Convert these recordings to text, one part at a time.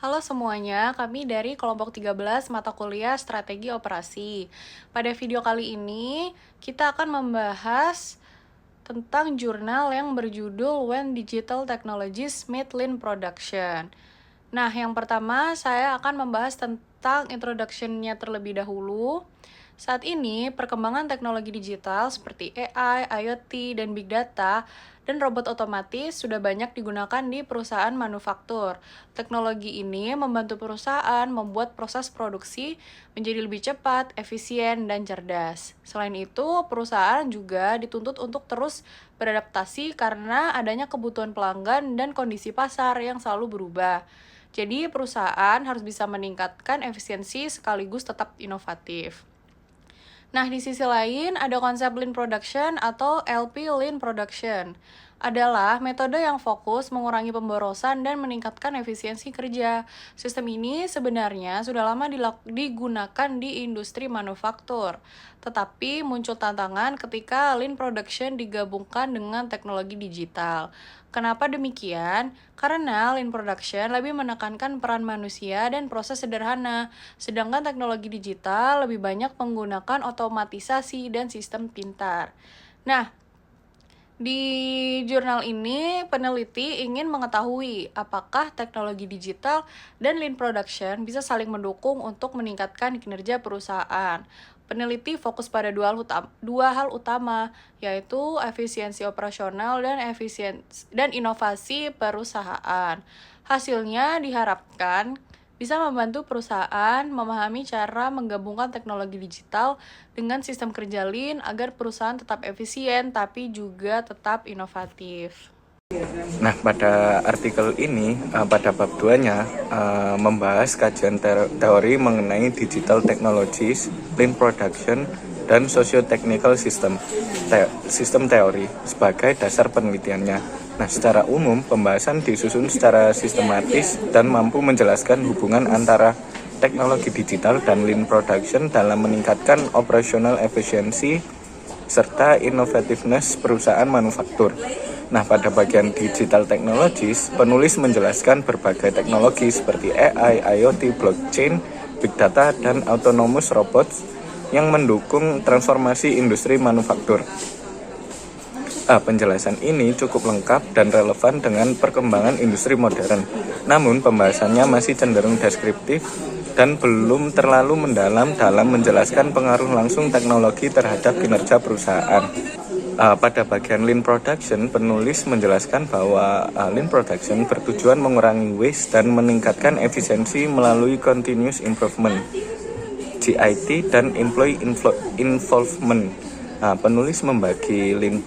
Halo semuanya, kami dari kelompok 13 mata kuliah Strategi Operasi. Pada video kali ini, kita akan membahas tentang jurnal yang berjudul When Digital Technologies Meet Lean Production. Nah, yang pertama saya akan membahas tentang introduction-nya terlebih dahulu. Saat ini, perkembangan teknologi digital seperti AI, IoT, dan Big Data dan robot otomatis sudah banyak digunakan di perusahaan manufaktur. Teknologi ini membantu perusahaan membuat proses produksi menjadi lebih cepat, efisien, dan cerdas. Selain itu, perusahaan juga dituntut untuk terus beradaptasi karena adanya kebutuhan pelanggan dan kondisi pasar yang selalu berubah. Jadi, perusahaan harus bisa meningkatkan efisiensi sekaligus tetap inovatif. Nah, di sisi lain, ada konsep Lean Production atau LP Lean Production. Adalah metode yang fokus mengurangi pemborosan dan meningkatkan efisiensi kerja. Sistem ini sebenarnya sudah lama digunakan di industri manufaktur. Tetapi muncul tantangan ketika Lean Production digabungkan dengan teknologi digital. Kenapa demikian? Karena Lean Production lebih menekankan peran manusia dan proses sederhana, sedangkan teknologi digital lebih banyak menggunakan otomatisasi dan sistem pintar. Nah, di jurnal ini, peneliti ingin mengetahui apakah teknologi digital dan Lean Production bisa saling mendukung untuk meningkatkan kinerja perusahaan. Peneliti fokus pada dua hal utama, yaitu efisiensi operasional dan inovasi perusahaan. Hasilnya diharapkan bisa membantu perusahaan memahami cara menggabungkan teknologi digital dengan sistem kerja Lean agar perusahaan tetap efisien tapi juga tetap inovatif. Nah, pada artikel ini, pada bab 2-nya, membahas kajian teori mengenai digital technologies, lean production, dan socio-technical sistem teori sebagai dasar penelitiannya. Nah, secara umum, pembahasan disusun secara sistematis dan mampu menjelaskan hubungan antara teknologi digital dan lean production dalam meningkatkan operational efficiency serta innovativeness perusahaan manufaktur. Nah, pada bagian digital technologies, penulis menjelaskan berbagai teknologi seperti AI, IoT, blockchain, big data, dan autonomous robots yang mendukung transformasi industri manufaktur. Penjelasan ini cukup lengkap dan relevan dengan perkembangan industri modern. Namun, pembahasannya masih cenderung deskriptif dan belum terlalu mendalam dalam menjelaskan pengaruh langsung teknologi terhadap kinerja perusahaan. Pada bagian Lean Production, penulis menjelaskan bahwa Lean Production bertujuan mengurangi waste dan meningkatkan efisiensi melalui continuous improvement, GIT, dan employee involvement. Penulis membagi Lean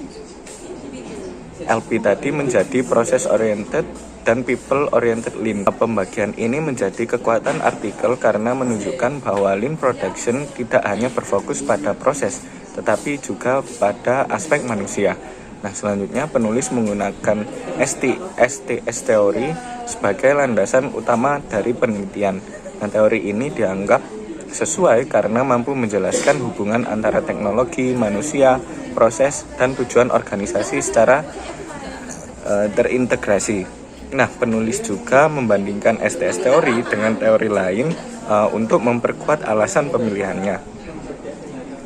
LP tadi menjadi proses oriented dan people oriented Lean. Pembagian ini menjadi kekuatan artikel karena menunjukkan bahwa Lean Production tidak hanya berfokus pada proses, tetapi juga pada aspek manusia. Nah, selanjutnya penulis menggunakan STS teori sebagai landasan utama dari penelitian. Nah, teori ini dianggap sesuai karena mampu menjelaskan hubungan antara teknologi, manusia, proses, dan tujuan organisasi secara terintegrasi. Nah, penulis juga membandingkan STS teori dengan teori lain untuk memperkuat alasan pemilihannya.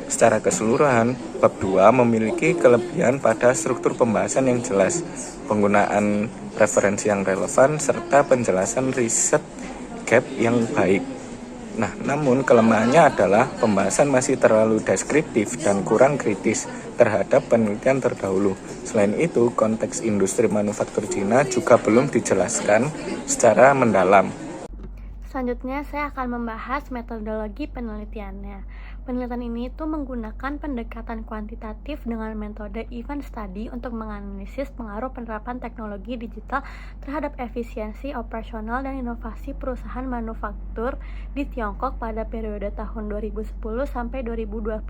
Secara keseluruhan, bab 2 memiliki kelebihan pada struktur pembahasan yang jelas, penggunaan referensi yang relevan, serta penjelasan riset gap yang baik. Nah, namun kelemahannya adalah pembahasan masih terlalu deskriptif dan kurang kritis terhadap penelitian terdahulu. Selain itu, konteks industri manufaktur Cina juga belum dijelaskan secara mendalam. Selanjutnya, saya akan membahas metodologi penelitiannya. Penelitian ini menggunakan pendekatan kuantitatif dengan metode event study untuk menganalisis pengaruh penerapan teknologi digital terhadap efisiensi operasional dan inovasi perusahaan manufaktur di Tiongkok pada periode tahun 2010 sampai 2021.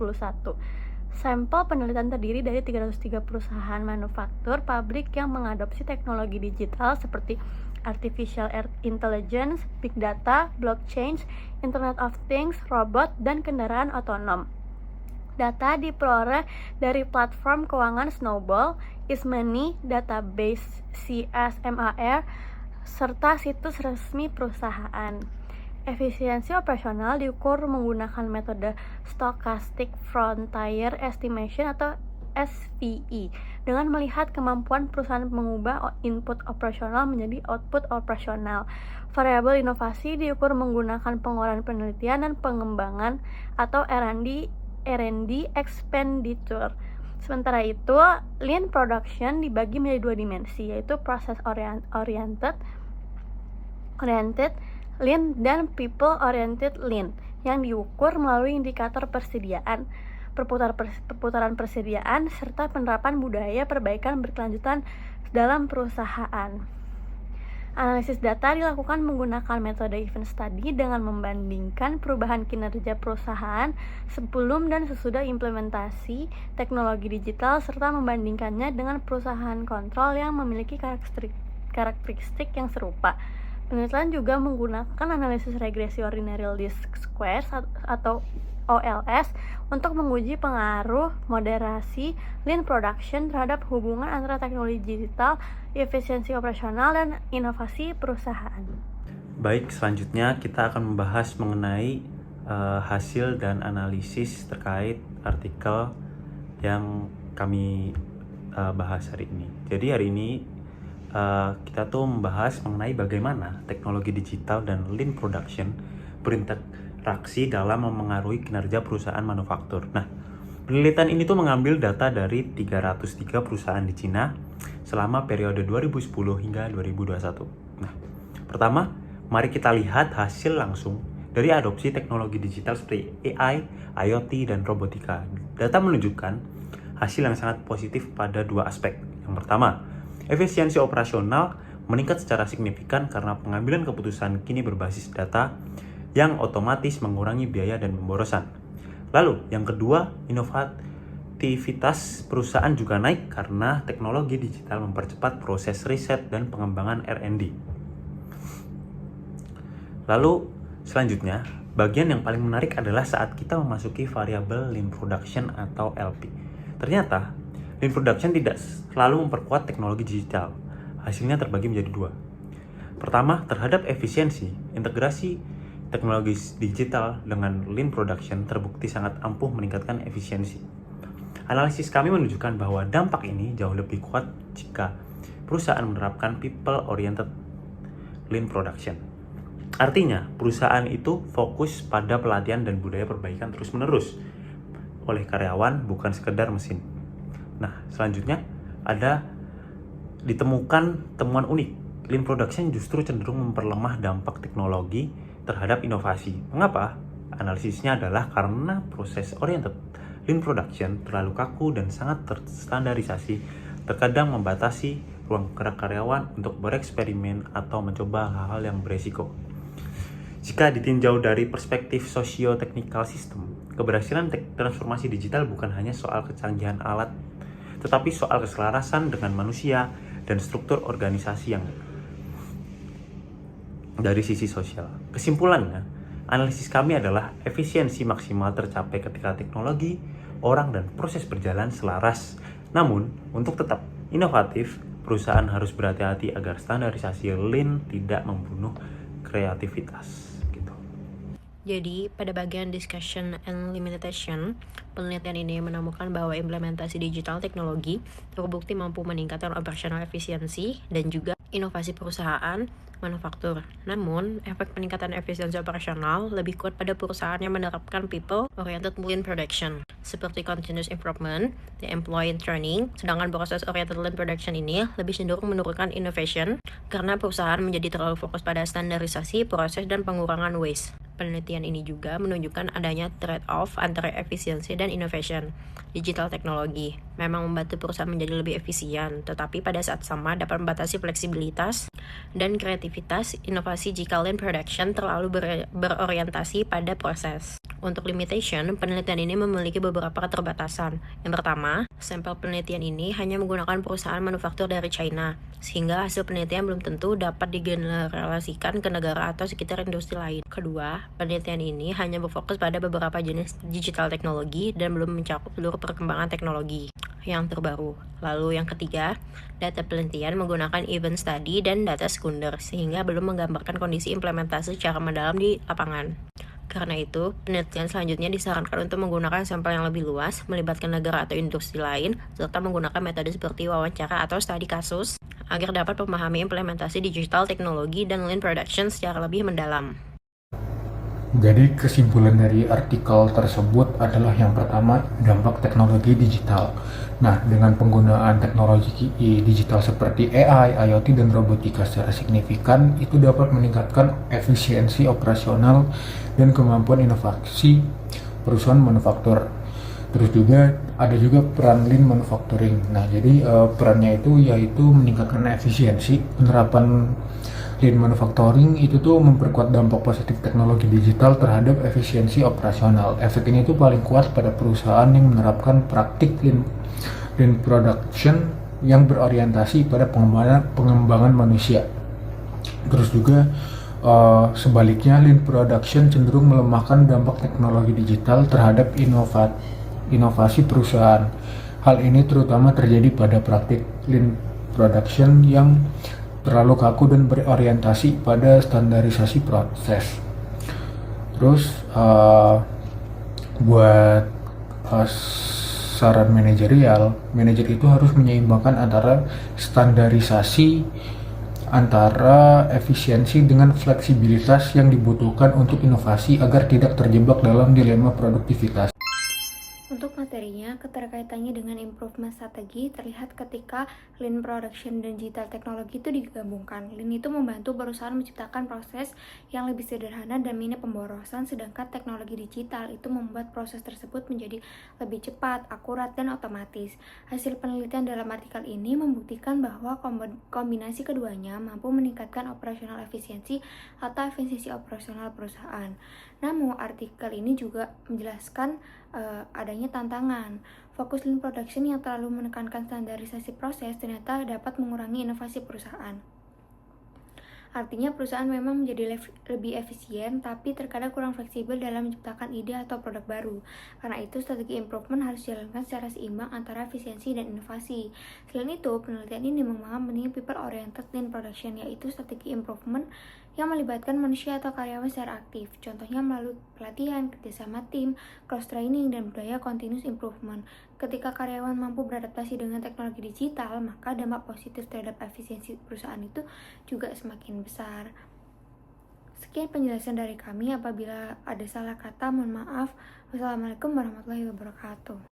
Sampel penelitian terdiri dari 303 perusahaan manufaktur pabrik yang mengadopsi teknologi digital seperti artificial intelligence, big data, blockchain, Internet of Things, robot, dan kendaraan otonom. Data diperoleh dari platform keuangan Snowball, Ismoney, database CSMAR, serta situs resmi perusahaan. Efisiensi operasional diukur menggunakan metode Stochastic Frontier Estimation atau SFE dengan melihat kemampuan perusahaan mengubah input operasional menjadi output operasional. Variabel inovasi diukur menggunakan pengeluaran penelitian dan pengembangan atau R&D expenditure. Sementara itu, lean production dibagi menjadi dua dimensi, yaitu process oriented lean dan people oriented lean yang diukur melalui indikator persediaan, perputaran persediaan, serta penerapan budaya perbaikan berkelanjutan dalam perusahaan. Analisis data dilakukan menggunakan metode event study dengan membandingkan perubahan kinerja perusahaan sebelum dan sesudah implementasi teknologi digital serta membandingkannya dengan perusahaan kontrol yang memiliki karakteristik yang serupa. Penelitian juga menggunakan analisis regresi ordinary least squares atau OLS untuk menguji pengaruh moderasi lean production terhadap hubungan antara teknologi digital, efisiensi operasional, dan inovasi perusahaan. Baik, selanjutnya kita akan membahas mengenai hasil dan analisis terkait artikel yang kami bahas hari ini. Jadi hari ini kita tuh membahas mengenai bagaimana teknologi digital dan lean production berinteraksi dalam memengaruhi kinerja perusahaan manufaktur. Nah, penelitian ini tuh mengambil data dari 303 perusahaan di Cina selama periode 2010 hingga 2021. Nah, pertama, mari kita lihat hasil langsung dari adopsi teknologi digital seperti AI, IoT, dan robotika. Data menunjukkan hasil yang sangat positif pada dua aspek. Yang pertama, efisiensi operasional meningkat secara signifikan karena pengambilan keputusan kini berbasis data yang otomatis mengurangi biaya dan pemborosan. Lalu, yang kedua, inovativitas perusahaan juga naik karena teknologi digital mempercepat proses riset dan pengembangan R&D. Lalu, selanjutnya, bagian yang paling menarik adalah saat kita memasuki variabel lean production atau LP. Ternyata, lean production tidak selalu memperkuat teknologi digital. Hasilnya terbagi menjadi dua. Pertama, terhadap efisiensi, integrasi teknologi digital dengan lean production terbukti sangat ampuh meningkatkan efisiensi. Analisis kami menunjukkan bahwa dampak ini jauh lebih kuat jika perusahaan menerapkan people-oriented lean production. Artinya, perusahaan itu fokus pada pelatihan dan budaya perbaikan terus-menerus oleh karyawan, bukan sekedar mesin. Nah, selanjutnya ada ditemukan temuan unik. Lean production justru cenderung memperlemah dampak teknologi terhadap inovasi. Mengapa? Analisisnya adalah karena proses oriented lean production terlalu kaku dan sangat terstandarisasi, terkadang membatasi ruang gerak karyawan untuk bereksperimen atau mencoba hal-hal yang beresiko. Jika ditinjau dari perspektif socio-technical system, keberhasilan transformasi digital bukan hanya soal kecanggihan alat, tetapi soal keselarasan dengan manusia dan struktur organisasi yang dari sisi sosial. Kesimpulannya, analisis kami adalah efisiensi maksimal tercapai ketika teknologi, orang, dan proses berjalan selaras. Namun, untuk tetap inovatif, perusahaan harus berhati-hati agar standarisasi lean tidak membunuh kreativitas. Jadi, pada bagian discussion and limitation, penelitian ini menemukan bahwa implementasi digital teknologi terbukti mampu meningkatkan operational efisiensi dan juga inovasi perusahaan manufaktur. Namun, efek peningkatan efisiensi operasional lebih kuat pada perusahaan yang menerapkan people-oriented lean production, seperti continuous improvement, the employee training, sedangkan process-oriented lean production ini lebih cenderung menurunkan innovation karena perusahaan menjadi terlalu fokus pada standarisasi, proses, dan pengurangan waste. Penelitian ini juga menunjukkan adanya trade-off antara efisiensi dan innovation. Digital teknologi memang membantu perusahaan menjadi lebih efisien, tetapi pada saat sama dapat membatasi fleksibilitas dan kreativitas inovasi jika lean production terlalu berorientasi pada proses. Untuk limitation, penelitian ini memiliki beberapa keterbatasan. Yang pertama, sampel penelitian ini hanya menggunakan perusahaan manufaktur dari China, sehingga hasil penelitian belum tentu dapat digeneralisasikan ke negara atau sekitar industri lain. Kedua, penelitian ini hanya berfokus pada beberapa jenis digital teknologi dan belum mencakup seluruh perkembangan teknologi. yang terbaru. Lalu yang ketiga, data penelitian menggunakan event study dan data sekunder, sehingga belum menggambarkan kondisi implementasi secara mendalam di lapangan. Karena itu, penelitian selanjutnya disarankan untuk menggunakan sampel yang lebih luas, melibatkan negara atau industri lain, serta menggunakan metode seperti wawancara atau studi kasus, agar dapat memahami implementasi digital teknologi dan lean production secara lebih mendalam. Jadi kesimpulan dari artikel tersebut adalah yang pertama, dampak teknologi digital. Nah, dengan penggunaan teknologi digital seperti AI, IoT, dan robotika secara signifikan, itu dapat meningkatkan efisiensi operasional dan kemampuan inovasi perusahaan manufaktur. Terus juga ada juga peran lean manufacturing. Nah, jadi perannya itu yaitu meningkatkan efisiensi. Penerapan lean manufacturing itu tuh memperkuat dampak positif teknologi digital terhadap efisiensi operasional. Efek ini tuh paling kuat pada perusahaan yang menerapkan praktik lean production yang berorientasi pada pengembangan manusia. Terus juga sebaliknya, lean production cenderung melemahkan dampak teknologi digital terhadap inovasi perusahaan. Hal ini terutama terjadi pada praktik lean production yang terlalu kaku dan berorientasi pada standarisasi proses. Terus buat saran manajerial, manajer itu harus menyeimbangkan antara standarisasi, antara efisiensi dengan fleksibilitas yang dibutuhkan untuk inovasi agar tidak terjebak dalam dilema produktivitas. Untuk materinya, keterkaitannya dengan improvement strategi terlihat ketika lean production dan digital teknologi itu digabungkan. Lean itu membantu perusahaan menciptakan proses yang lebih sederhana dan minim pemborosan, sedangkan teknologi digital itu membuat proses tersebut menjadi lebih cepat, akurat, dan otomatis. Hasil penelitian dalam artikel ini membuktikan bahwa kombinasi keduanya mampu meningkatkan operasional efisiensi atau efisiensi operasional perusahaan. Namun, artikel ini juga menjelaskan adanya tantangan. Fokus lean production yang terlalu menekankan standarisasi proses ternyata dapat mengurangi inovasi perusahaan. Artinya perusahaan memang menjadi lebih efisien, tapi terkadang kurang fleksibel dalam menciptakan ide atau produk baru. Karena itu, strategi improvement harus dijalankan secara seimbang antara efisiensi dan inovasi. Selain itu, penelitian ini memahami pentingnya people-oriented lean production, yaitu strategi improvement yang melibatkan manusia atau karyawan secara aktif. Contohnya melalui pelatihan, kerjasama tim, cross-training, dan budaya continuous improvement. Ketika karyawan mampu beradaptasi dengan teknologi digital, maka dampak positif terhadap efisiensi perusahaan itu juga semakin besar. Sekian penjelasan dari kami. Apabila ada salah kata, mohon maaf. Wassalamualaikum warahmatullahi wabarakatuh.